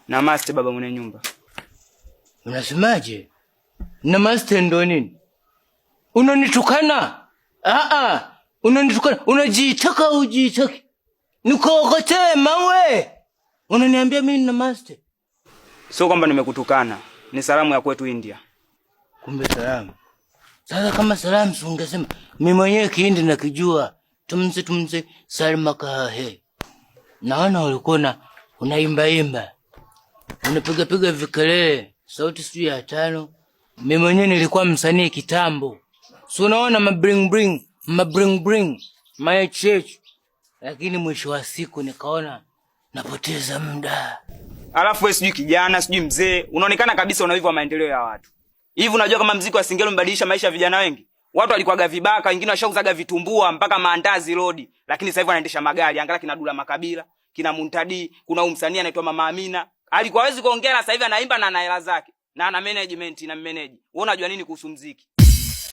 Namaste baba mwenye nyumba. Unasemaje? Namaste ndo nini? Unanitukana? Unanitukana. Unajitaka ujitaki. Nikuokotee mawe. Unaniambia mimi namaste. Sio kwamba nimekutukana. Ni salamu ya kwetu India. Kumbe salamu. Sasa kama salamu si ungesema mimi mwenyewe Kihindi nakijua. Tumse salma kahe. Naona ulikuwa unaimba. Unapiga vikelele. Sauti sijui ya 5. Mimi mwenyewe nilikuwa msanii kitambo. Si unaona mabring my church. Lakini mwisho wa siku nikaona napoteza muda. Alafu wewe sijui kijana, sijui mzee, unaonekana kabisa unawivu wa maendeleo ya watu. Hivi unajua kama muziki wa Singeli umebadilisha maisha ya vijana wengi? Watu walikuwaga vibaka, wengine washauzaga vitumbua mpaka maandazi road, lakini sasa hivi wanaendesha magari. Angalia kina Dula Makabila, kina Muntadi, kuna msanii anaitwa Mama Amina. Alikuwa hawezi kuongea, sasa hivi anaimba na ana hela zake. Na ana management na mmanage. Wewe unajua nini kuhusu muziki?